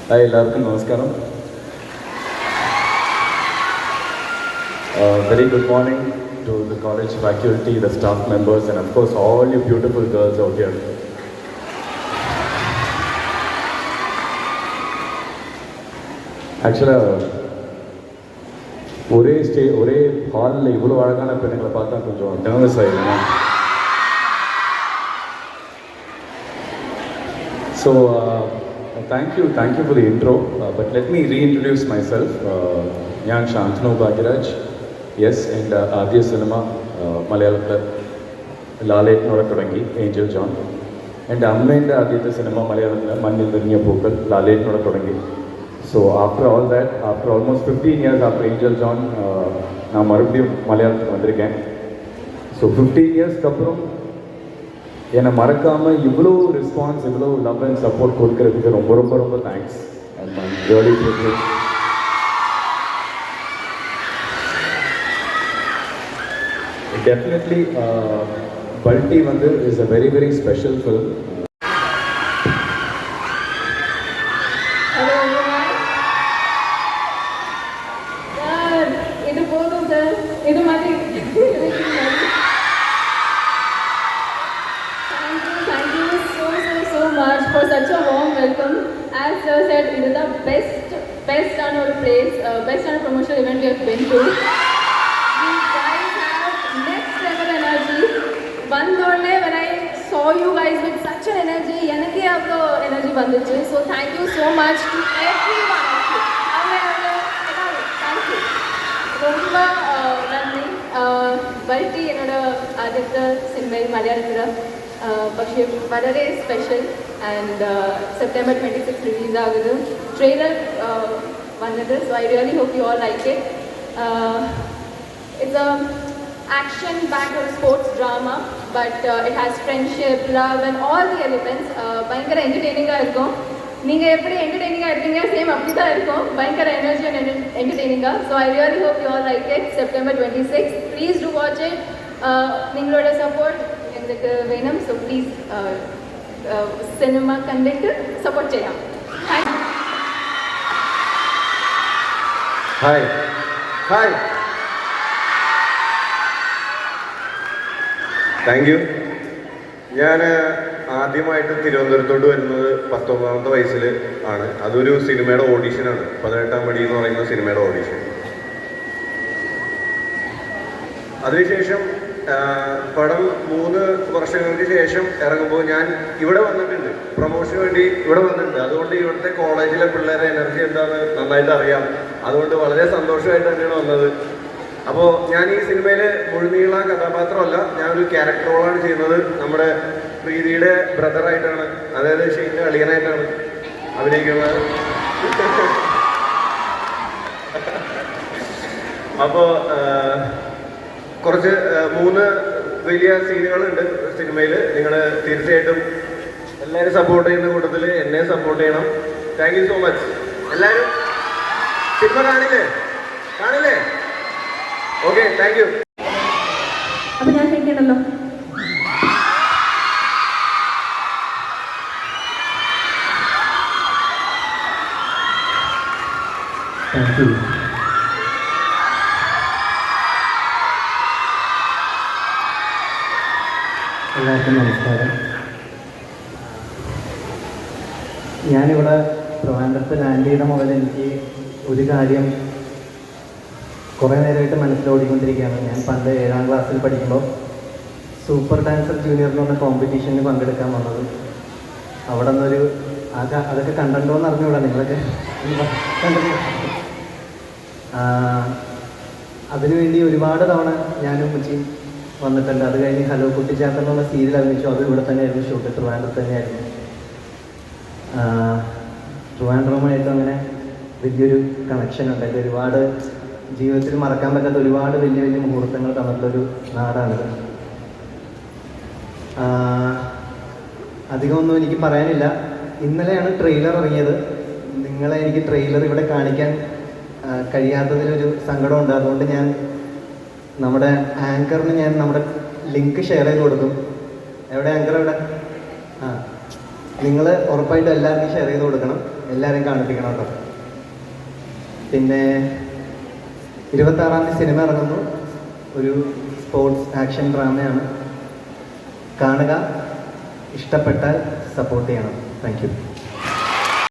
Hi, എല്ലാവർക്കും നമസ്കാരം. Very good morning to the college faculty, the staff members, and of course all you beautiful girls out here. Actually, ஒரே ஹாலில் இவ்வளோ அழகான பெண்களை பார்த்தா கொஞ்சம் நர்வஸ் ஆகிடுங்க. So, thank you for the intro, but let me reintroduce myself. ഞാൻ Shantanu Bhagyaraj, yes, and ആദ്യ സിനിമ മലയാളത്തിൽ ലാലേട്ടനോടെ തുടങ്ങി, ഏഞ്ചൽ ജോൺ. എൻ്റെ അമ്മേൻ്റെ ആദ്യത്തെ സിനിമ മലയാളത്തിൽ മഞ്ഞിൽ നിറഞ്ഞ പൂക്കൾ ലാലേട്ടനോടെ തുടങ്ങി. So after all that, after almost 15 years after Angel John, நான் மறுபடியும் மலையாளத்துக்கு வந்திருக்கேன். ஸோ 15 இயர்ஸ்க்கு அப்புறம் என்னை மறக்காமல் இவ்வளோ ரெஸ்பான்ஸ், இவ்வளோ லவ் அண்ட் சப்போர்ட் கொடுக்கறதுக்கு ரொம்ப ரொம்ப ரொம்ப thanks. And I'm really privilege. Definitely Balti வந்து is a very very special film. For such a warm welcome. As sir said, it is the best annual place, best annual promotional event we have been to. You guys have next level energy. One day when I saw you guys with such an energy, yanake avlo energy bandichu. So thank you so much to everyone. Thank you. Romba nandri. Balti enoda aditha cinema Malayalam പക്ഷേ വളരെ special. And September 26 release ആകുന്നത്. Trailer വന്നത്. So I really hope you all like it. It's action backed or sports drama, but it has friendship, love and all the elements. பயங்கர என்டர்டெய்னிங்காக இருக்கும். நீங்கள் எப்படி என்டர்டெய்னிங்காக இருக்கீங்க, same அப்படி தான் இருக்கும். பயங்கர எனர்ஜி அண்ட் என்டர்டெய்னிங்காக. So I really hope you all like it. September 26. Please do watch it. നിങ്ങളോட സപ്പോർട്ട് എനിക്ക് വേണം. സോ പ്ലീസ് സിനിമ കണ്ടിട്ട് സപ്പോർട്ട് ചെയ്യാം. Hi hi, thank you. ഞാൻ ആദ്യമായിട്ട് തിരുവനന്തപുരത്തോട്ട് വരുന്നത് 19ാമത്തെ വയസ്സിൽ ആണ്. അതൊരു സിനിമയുടെ ഓഡീഷനാണ്. 18ാം പടി എന്ന് പറയുന്ന സിനിമയുടെ ഓഡീഷൻ. അതിനുശേഷം പടം 3 വർഷങ്ങൾക്ക് ശേഷം ഇറങ്ങുമ്പോൾ ഞാൻ ഇവിടെ വന്നിട്ടുണ്ട്, പ്രൊമോഷന് വേണ്ടി ഇവിടെ വന്നിട്ടുണ്ട്. അതുകൊണ്ട് ഇവിടുത്തെ കോളേജിലെ പിള്ളേരെ എനർജി എന്താണെന്ന് നന്നായിട്ട് അറിയാം. അതുകൊണ്ട് വളരെ സന്തോഷമായിട്ട് തന്നെയാണ് വന്നത്. അപ്പോൾ ഞാൻ ഈ സിനിമയിൽ മുഴുനീള കഥാപാത്രമല്ല, ഞാനൊരു ക്യാരക്ടർ റോളാണ് ചെയ്യുന്നത്. നമ്മുടെ പ്രീതിയുടെ ബ്രദറായിട്ടാണ്, അതായത് ഷെയ്ൻ്റെ അളിയനായിട്ടാണ് അഭിനയിക്കുന്നത്. അപ്പോൾ കുറച്ച് 3 വലിയ സീനുകളുണ്ട് സിനിമയിൽ. നിങ്ങൾ തീർച്ചയായിട്ടും എല്ലാവരും സപ്പോർട്ട് ചെയ്യുന്ന കൂട്ടത്തിൽ എന്നെ സപ്പോർട്ട് ചെയ്യണം. Thank you so much. എല്ലാവരും സിനിമ കാണില്ലേ? Okay, thank you. അപ്പം ഞാൻ കേൾക്കണല്ലോ. Thank you. എല്ലാവർക്കും നമസ്കാരം. ഞാനിവിടെ ട്രിവാൻഡ്രത്ത് ലാൻഡ് ചെയ്ത മുതൽ എനിക്ക് ഒരു കാര്യം കുറേ നേരമായിട്ട് മനസ്സിലോടിക്കൊണ്ടിരിക്കുകയാണ്. ഞാൻ പണ്ട് 7ാം ക്ലാസ്സിൽ പഠിക്കുമ്പോൾ സൂപ്പർ ഡാൻസർ ജൂനിയർ എന്ന് പറഞ്ഞ കോമ്പറ്റീഷന് പങ്കെടുക്കാൻ വന്നത്. അവിടെ നിന്നൊരു അതൊക്കെ കണ്ടിട്ടുണ്ടോയെന്ന് അറിഞ്ഞുകൂടാ, നിങ്ങളൊക്കെ കണ്ടിട്ടുണ്ടോ? അതിനുവേണ്ടി ഒരുപാട് തവണ ഞാനും ഉച്ചയും വന്നിട്ടുണ്ട്. അത് കഴിഞ്ഞ് ഹലോ കുട്ടിച്ചാത്തൻ എന്നുള്ള സീരിയൽ അഭിനയിച്ചു. അത് ഇവിടെ തന്നെയായിരുന്നു ഷൂട്ട്, ട്രിവാൻഡ്രത്ത് തന്നെയായിരുന്നു. ട്രിവാൻഡ്രവുമായിട്ട് അങ്ങനെ വലിയൊരു കണക്ഷൻ ഉണ്ട്. ഇത് ഒരുപാട് ജീവിതത്തിൽ മറക്കാൻ പറ്റാത്ത ഒരുപാട് വലിയ വലിയ മുഹൂർത്തങ്ങൾ തന്നിട്ടുള്ളൊരു നാടാണിത്. അധികമൊന്നും എനിക്ക് പറയാനില്ല. ഇന്നലെയാണ് ട്രെയിലർ ഇറങ്ങിയത്. നിങ്ങളെ എനിക്ക് ട്രെയിലർ ഇവിടെ കാണിക്കാൻ കഴിയാത്തതിലൊരു സങ്കടമുണ്ട്. അതുകൊണ്ട് ഞാൻ നമ്മുടെ ആങ്കറിന് ഞാൻ നമ്മുടെ ലിങ്ക് ഷെയർ ചെയ്ത് കൊടുക്കും. എവിടെ ആങ്കർ എവിടെ? നിങ്ങൾ ഉറപ്പായിട്ടും എല്ലാവർക്കും ഷെയർ ചെയ്ത് കൊടുക്കണം. എല്ലാവരെയും കാണിപ്പിക്കണം കേട്ടോ. പിന്നെ 26-ാം തീയതി സിനിമ ഇറങ്ങുന്നു. ഒരു സ്പോർട്സ് ആക്ഷൻ ഡ്രാമയാണ്. കാണുക, ഇഷ്ടപ്പെട്ടാൽ സപ്പോർട്ട് ചെയ്യണം. Thank you.